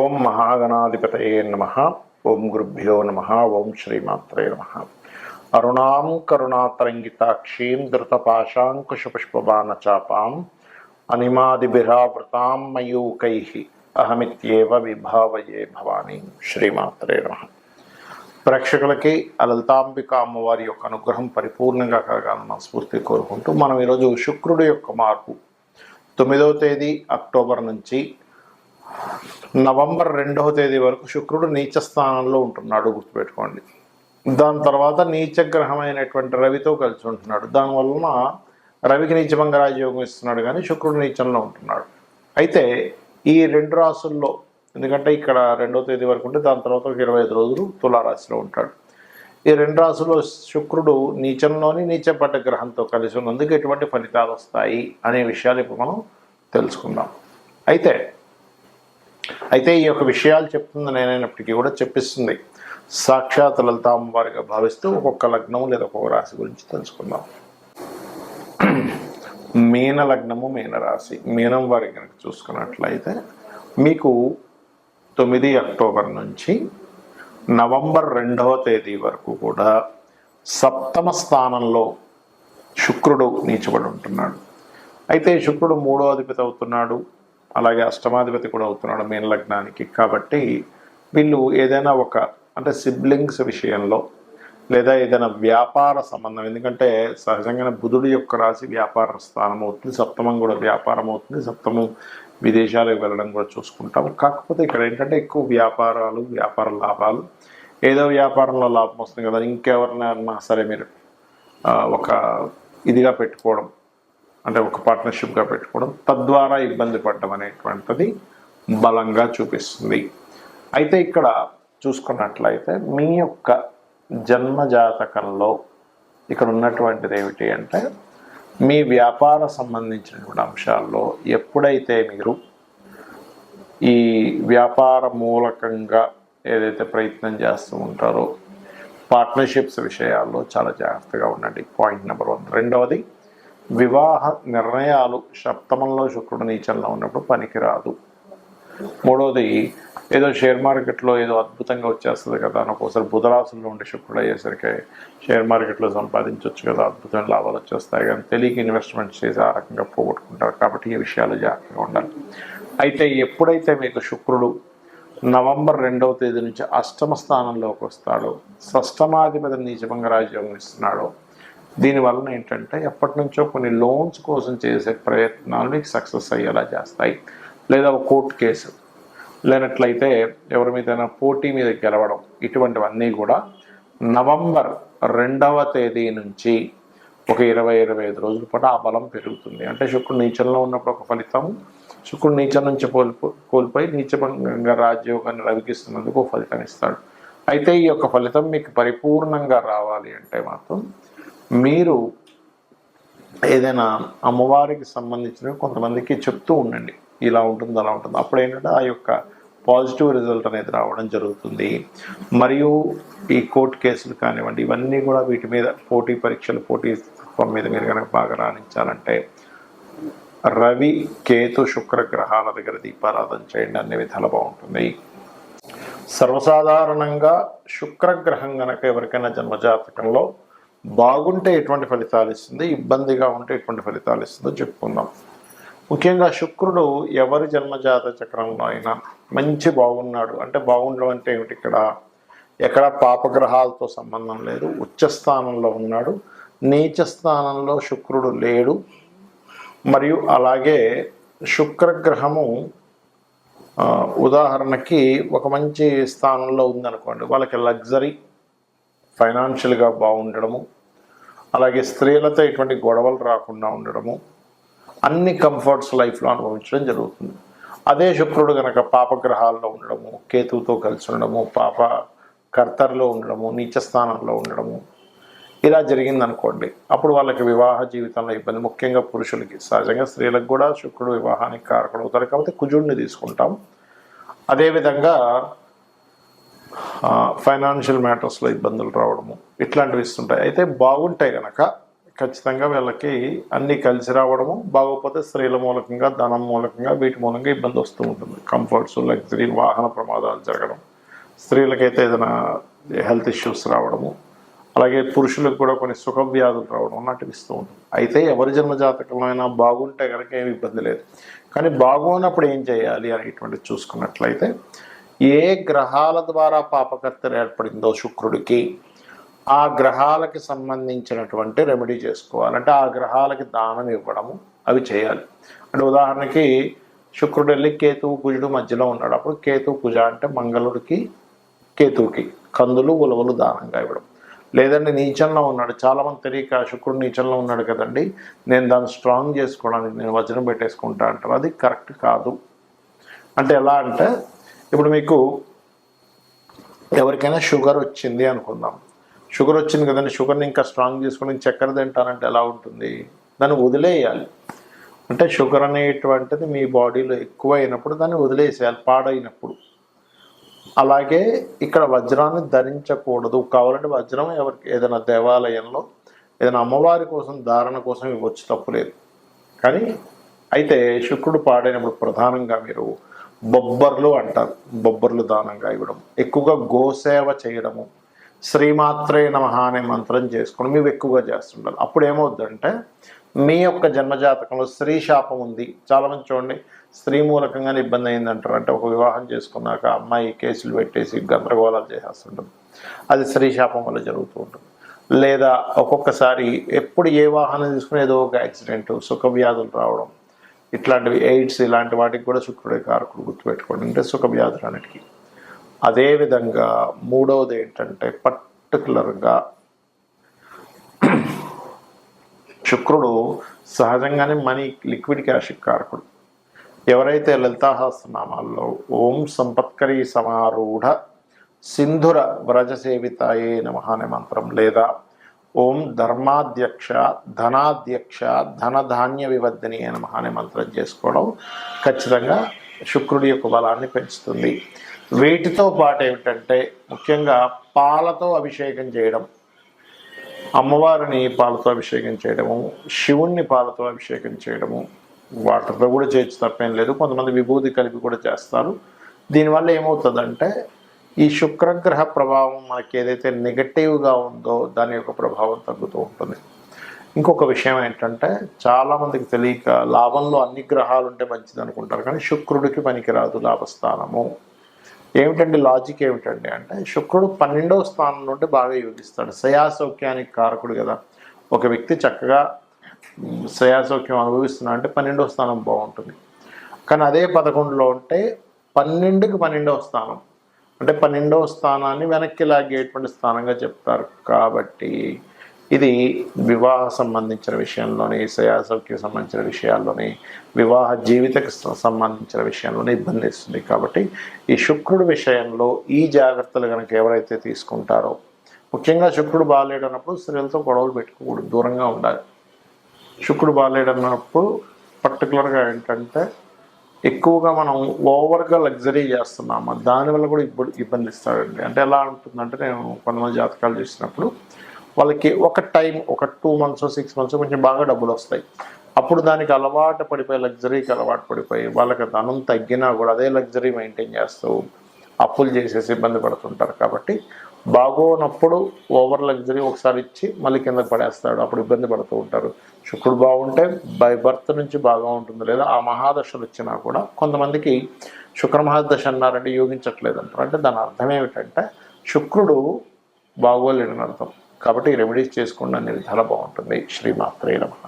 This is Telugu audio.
ఓం మహాగణాధిపతయే నమః. ఓం గురుభ్యో నమః. ఓం శ్రీమాత్రే నమః. అరుణాం కరుణాతరంగితాక్షీం ధృతపాశాంకుశపుష్పబాణచాపాం అనిమాదిభిరావృతాం మయూకైః అహమిత్యేవ విభావయే భవానీ. శ్రీమాత్రే నమః. ప్రేక్షకులకి లలితాంబిక అమ్మవారి యొక్క అనుగ్రహం పరిపూర్ణంగా కలగాలని స్ఫూర్తి కోరుకుంటూ మనం ఈరోజు శుక్రుడి యొక్క మార్పు 9వ తేదీ అక్టోబర్ నుంచి నవంబర్ 2వ తేదీ వరకు శుక్రుడు నీచ స్థానంలో ఉంటున్నాడు, గుర్తుపెట్టుకోండి. దాని తర్వాత నీచగ్రహమైనటువంటి రవితో కలిసి ఉంటున్నాడు. దానివలన రవికి నీచభంగ రాజయోగం ఇస్తున్నాడు, కానీ శుక్రుడు నీచంలో ఉంటున్నాడు. అయితే ఈ 2 రాసుల్లో, ఎందుకంటే ఇక్కడ 2వ తేదీ వరకు ఉంటే దాని తర్వాత 25 రోజులు తులారాశిలో ఉంటాడు. ఈ 2 రాసుల్లో శుక్రుడు నీచంలోని నీచపడ్డ గ్రహంతో కలిసి ఉన్నందుకు ఎటువంటి ఫలితాలు వస్తాయి అనే విషయాలు ఇప్పుడు మనం తెలుసుకుందాం. అయితే ఈ యొక్క విషయాలు చెప్తుంది నేనైనప్పటికీ కూడా చెప్పిస్తుంది సాక్షాత్ లలిత అమ్మవారిగా భావిస్తూ ఒక్కొక్క లగ్నం లేదా ఒక్కొక్క రాశి గురించి తెలుసుకుందాం. మీన లగ్నము, మీన రాశి. మీనం వారి కనుక చూసుకున్నట్లయితే మీకు 9 అక్టోబర్ నుంచి నవంబర్ 2వ తేదీ వరకు కూడా 7వ స్థానంలో శుక్రుడు నీచబడి ఉంటున్నాడు. అయితే శుక్రుడు 3వ అధిపతి అవుతున్నాడు, అలాగే అష్టమాధిపతి కూడా అవుతున్నాడు మీన లగ్నానికి. కాబట్టి వీళ్ళు ఏదైనా అంటే సిబ్లింగ్స్ విషయంలో లేదా ఏదైనా వ్యాపార సంబంధం, ఎందుకంటే సహజంగానే బుధుడి యొక్క రాశి వ్యాపార స్థానం అవుతుంది, 7వం కూడా వ్యాపారం అవుతుంది, 7వం విదేశాలకు వెళ్ళడం కూడా చూసుకుంటాం. కాకపోతే ఇక్కడ ఏంటంటే ఎక్కువ వ్యాపార లాభాలు, ఏదో వ్యాపారంలో లాభం వస్తుంది కదా, ఇంకెవరినైనా సరే మీరు ఒక ఇదిగా పెట్టుకోవడం, అంటే ఒక పార్ట్నర్షిప్గా పెట్టుకోవడం, తద్వారా ఇబ్బంది పడడం అనేటువంటిది బలంగా చూపిస్తుంది. అయితే ఇక్కడ చూసుకున్నట్లయితే మీ యొక్క జన్మజాతకంలో ఇక్కడ ఉన్నటువంటిది ఏమిటి అంటే, మీ వ్యాపార సంబంధించినటువంటి అంశాల్లో ఎప్పుడైతే మీరు ఈ వ్యాపార మూలకంగా ఏదైతే ప్రయత్నం చేస్తూ ఉంటారో పార్ట్నర్షిప్స్ విషయాల్లో చాలా జాగ్రత్తగా ఉండండి. Point number 1. రెండవది, వివాహ నిర్ణయాలు 7మంలో శుక్రుడు నీచంలో ఉన్నప్పుడు పనికిరాదు. 3వది, ఏదో షేర్ మార్కెట్లో ఏదో అద్భుతంగా వచ్చేస్తుంది కదా అని ఒక్కోసారి బుధరాశుల్లో ఉండే శుక్రుడు అయ్యేసరికి షేర్ మార్కెట్లో సంపాదించవచ్చు కదా, అద్భుతమైన లాభాలు వచ్చేస్తాయి, కానీ తెలియక ఇన్వెస్ట్మెంట్ చేసి ఆ రకంగా పోగొట్టుకుంటారు. కాబట్టి ఈ విషయాలు జాగ్రత్తగా ఉండాలి. అయితే ఎప్పుడైతే మీకు శుక్రుడు నవంబర్ 2వ తేదీ నుంచి 8వ స్థానంలోకి వస్తాడో, షష్టమాధిపతి నీచభంగ రాజయోగం ఇస్తున్నాడో, దీనివలన ఏంటంటే ఎప్పటి నుంచో కొన్ని లోన్స్ కోసం చేసే ప్రయత్నాలు మీకు సక్సెస్ అయ్యేలా చేస్తాయి. లేదా ఒక కోర్టు కేసు, లేనట్లయితే ఎవరి మీదైనా పోటీ మీద గెలవడం, ఇటువంటివన్నీ కూడా నవంబర్ 2వ తేదీ నుంచి ఒక 20-25 రోజుల పాటు ఆ బలం పెరుగుతుంది. అంటే శుక్రుడు నీచంలో ఉన్నప్పుడు ఒక ఫలితం, శుక్రుడు నీచం నుంచి కోల్పోయి నీచభంగ రాజయోగాన్ని రవికిస్తున్నందుకు ఒక ఫలితం ఇస్తాడు. అయితే ఈ యొక్క ఫలితం మీకు పరిపూర్ణంగా రావాలి అంటే మాత్రం మీరు ఏదైనా అమ్మవారికి సంబంధించిన కొంతమందికి చెప్తూ ఉండండి, ఇలా ఉంటుంది అలా ఉంటుంది. అప్పుడు ఏంటంటే ఆ యొక్క పాజిటివ్ రిజల్ట్ అనేది రావడం జరుగుతుంది. మరియు ఈ కోర్టు కేసులు కానివ్వండి, ఇవన్నీ కూడా వీటి మీద పోటీ పరీక్షల మీద మీరు కనుక బాగా రాణించాలంటే రవి, కేతు, శుక్ర గ్రహాల దగ్గర దీపారాధన చేయండి, అన్ని విధాలు బాగుంటుంది. సర్వసాధారణంగా శుక్రగ్రహం కనుక ఎవరికైనా జన్మజాతకంలో బాగుంటే ఎటువంటి ఫలితాలు ఇస్తుంది, ఇబ్బందిగా ఉంటే ఎటువంటి ఫలితాలు ఇస్తుందో చెప్పుకుందాం. ముఖ్యంగా శుక్రుడు ఎవరి జన్మజాత చక్రంలో అయినా మంచి బాగున్నాడు అంటే, బాగుండడం అంటే ఏమిటి, ఎక్కడ పాపగ్రహాలతో సంబంధం లేదు, ఉచ్చస్థానంలో ఉన్నాడు, నీచ స్థానంలో శుక్రుడు లేడు, మరియు అలాగే శుక్రగ్రహము ఉదాహరణకి ఒక మంచి స్థానంలో ఉందనుకోండి, వాళ్ళకి లగ్జరీ, ఫైనాన్షియల్గా బాగుండడము, అలాగే స్త్రీలతో ఎటువంటి గొడవలు రాకుండా ఉండడము, అన్ని కంఫర్ట్స్ లైఫ్లో అనుభవించడం జరుగుతుంది. అదే శుక్రుడు కనుక పాపగ్రహాల్లో ఉండడము, కేతువుతో కలిసి ఉండడము, పాప కర్తరిలో ఉండడము, నీచ స్థానంలో ఉండడము, ఇలా జరిగిందనుకోండి, అప్పుడు వాళ్ళకి వివాహ జీవితంలో ఇబ్బంది. ముఖ్యంగా పురుషులకి, సహజంగా స్త్రీలకు కూడా శుక్రుడు వివాహానికి కారకుడు అవుతారు, కాబట్టి కుజుడిని తీసుకుంటాం. అదేవిధంగా ఫైనాన్షియల్ మ్యాటర్స్లో ఇబ్బందులు రావడము, ఇట్లాంటివి ఇస్తుంటాయి. అయితే బాగుంటే కనుక ఖచ్చితంగా వీళ్ళకి అన్నీ కలిసి రావడము, బాగోకపోతే స్త్రీల మూలకంగా, ధనం మూలకంగా, వీటి మూలంగా ఇబ్బంది వస్తూ ఉంటుంది. కంఫర్ట్స్, లగ్జరీ, వాహన ప్రమాదాలు జరగడం, స్త్రీలకైతే ఏదైనా హెల్త్ ఇష్యూస్ రావడము, అలాగే పురుషులకు కూడా కొన్ని సుఖ వ్యాధులు రావడం లాంటివి ఇస్తూ ఉంటుంది. అయితే ఎవరి జన్మజాతకంలో అయినా బాగుంటే కనుక ఏమి ఇబ్బంది లేదు. కానీ బాగున్నప్పుడు ఏం చేయాలి అనేటువంటిది చూసుకున్నట్లయితే, ఏ గ్రహాల ద్వారా పాపకర్తలు ఏర్పడిందో శుక్రుడికి, ఆ గ్రహాలకి సంబంధించినటువంటి రెమెడీ చేసుకోవాలంటే ఆ గ్రహాలకి దానం ఇవ్వడము అవి చేయాలి. అంటే ఉదాహరణకి శుక్రుడు వెళ్ళి కేతువు కుజుడు మధ్యలో ఉన్నాడు. అప్పుడు కేతు కుజ అంటే మంగళుడికి కేతువుకి కందులు ఉలవలు దానంగా ఇవ్వడం. లేదండి నీచంలో ఉన్నాడు, చాలామంది తెలియక శుక్రుడు నీచంలో ఉన్నాడు కదండి, నేను దాన్ని స్ట్రాంగ్ చేసుకోవడానికి నేను వజ్రం పెట్టేసుకుంటా అంటారు. అది కరెక్ట్ కాదు. అంటే ఎలా అంటే, ఇప్పుడు మీకు ఎవరికైనా షుగర్ వచ్చింది అనుకుందాం, షుగర్ వచ్చింది కదండి, షుగర్ని ఇంకా స్ట్రాంగ్ చేసుకుని చక్కెర తింటానంటే ఎలా ఉంటుంది? దాన్ని వదిలేయాలి. అంటే షుగర్ అనేటువంటిది మీ బాడీలో ఎక్కువ అయినప్పుడు దాన్ని వదిలేసేయాలి, పాడైనప్పుడు. అలాగే ఇక్కడ వజ్రాన్ని ధరించకూడదు. కావాలంటే వజ్రం ఎవరికి ఏదైనా దేవాలయంలో ఏదైనా అమ్మవారి కోసం ధారణ కోసం ఇవ్వచ్చు, తప్పులేదు. కానీ అయితే శుక్రుడు పాడైనప్పుడు ప్రధానంగా మీరు బొబ్బర్లు అంటారు, బొబ్బర్లు దానంగా ఇవ్వడం, ఎక్కువగా గోసేవ చేయడము, శ్రీమాత్రే నమః అనే మంత్రం చేసుకోవడం మీరు ఎక్కువగా చేస్తుంటారు. అప్పుడు ఏమవుద్దంటే మీ యొక్క జన్మజాతకంలో స్త్రీ శాపం ఉంది. చాలామంది చూడండి, స్త్రీ మూలకంగానే ఇబ్బంది అయిందంటారు. అంటే ఒక వివాహం చేసుకున్నాక అమ్మాయి కేసులు పెట్టేసి గందరగోళాలు చేసేస్తుంటుంది. అది స్త్రీ శాపం వల్ల జరుగుతూ ఉంటుంది. లేదా ఒక్కొక్కసారి ఎప్పుడు ఏ వాహనం తీసుకుని ఏదో ఒక యాక్సిడెంట్, సుఖ వ్యాధులు రావడం, ఇట్లాంటివి, ఎయిడ్స్, ఇలాంటి వాటికి కూడా శుక్రుడే కారకుడు, గుర్తుపెట్టుకోండి. అంటే సుఖ వ్యాధులు అన్నిటికీ. అదేవిధంగా మూడవది ఏంటంటే పర్టికులర్గా శుక్రుడు సహజంగానే మనీ, లిక్విడ్ క్యాష్ కారకుడు. ఎవరైతే లలితాసహస్రనామాల్లో ఓం సంపత్కరీ సమారూఢ సింధుర వ్రజసేవితాయే నమః అనే మంత్రం, లేదా ఓం ధర్మాధ్యక్ష ధనాధ్యక్ష ధనధాన్య వివర్ధిని నమః అనే మంత్రం చేసుకోవడం ఖచ్చితంగా శుక్రుడి యొక్క బలాన్ని పెంచుతుంది. వీటితో పాటు ఏమిటంటే ముఖ్యంగా పాలతో అభిషేకం చేయడం, అమ్మవారిని పాలతో అభిషేకం చేయడము, శివుణ్ణి పాలతో అభిషేకం చేయడము, వాటర్తో కూడా చేయొచ్చు, తప్పేం లేదు. కొంతమంది విభూతి కలిపి కూడా చేస్తారు. దీనివల్ల ఏమవుతుందంటే ఈ శుక్రగ్రహ ప్రభావం మనకి ఏదైతే నెగటివ్గా ఉందో దాని యొక్క ప్రభావం తగ్గుతూ ఉంటుంది. ఇంకొక విషయం ఏంటంటే చాలామందికి తెలియక లాభంలో అన్ని గ్రహాలు ఉంటే మంచిది అనుకుంటారు, కానీ శుక్రుడికి పనికిరాదు లాభస్థానము. ఏమిటండి లాజిక్ ఏమిటండి అంటే, శుక్రుడు 12వ స్థానం నుండి బాగా యోగిస్తాడు. శయాసౌఖ్యానికి కారకుడు కదా. ఒక వ్యక్తి చక్కగా శయాసౌఖ్యం అనుభవిస్తున్నా అంటే 12వ స్థానం బాగుంటుంది. కానీ అదే 11లో ఉంటే 12కి 12వ స్థానం అంటే 12వ స్థానాన్ని వెనక్కి లాగేటువంటి స్థానంగా చెప్తారు. కాబట్టి ఇది వివాహ సంబంధించిన విషయంలోని, శయాసౌఖ్యం సంబంధించిన విషయాల్లోని, వివాహ జీవితకు సంబంధించిన విషయంలోనే ఇబ్బంది ఇస్తుంది. కాబట్టి ఈ శుక్రుడి విషయంలో ఈ జాగ్రత్తలు కనుక ఎవరైతే తీసుకుంటారో, ముఖ్యంగా శుక్రుడు బాగాలేడన్నప్పుడు స్త్రీలతో గొడవలు పెట్టుకోకూడదు, దూరంగా ఉండాలి. శుక్రుడు బాగాలేడన్నప్పుడు పర్టికులర్గా ఏంటంటే ఎక్కువగా మనం ఓవర్గా లగ్జరీ చేస్తున్నాము, దానివల్ల కూడా ఇబ్బంది ఇస్తాడండి. అంటే ఎలా ఉంటుందంటే, నేను కొంతమంది జాతకాలు చేసినప్పుడు వాళ్ళకి ఒక టైం, ఒక 2 months 6 months కొంచెం బాగా డబ్బులు వస్తాయి. అప్పుడు దానికి అలవాటు పడిపోయి, లగ్జరీకి అలవాటు పడిపోయి వాళ్ళకి ధనం తగ్గినా కూడా అదే లగ్జరీ మెయింటైన్ చేస్తూ అప్పులు చేసేసి ఇబ్బంది పడుతుంటారు. కాబట్టి బాగోనప్పుడు ఓవర్ లగ్జరీ ఒకసారి ఇచ్చి మళ్ళీ కిందకి పడేస్తాడు, అప్పుడు ఇబ్బంది పడుతూ ఉంటారు. శుక్రుడు బాగుంటే బై బర్త్ నుంచి బాగా ఉంటుంది. లేదా ఆ మహాదశలు వచ్చినా కూడా కొంతమందికి శుక్ర మహాదశ అన్నారంటే యోగించట్లేదు అంటారు. అంటే దాని అర్థం ఏమిటంటే శుక్రుడు బాగోలేడని అర్థం. కాబట్టి రెమెడీస్ చేసుకుండా నిర్ధారణ బాగుంటుంది. శ్రీమాత్రే నమః.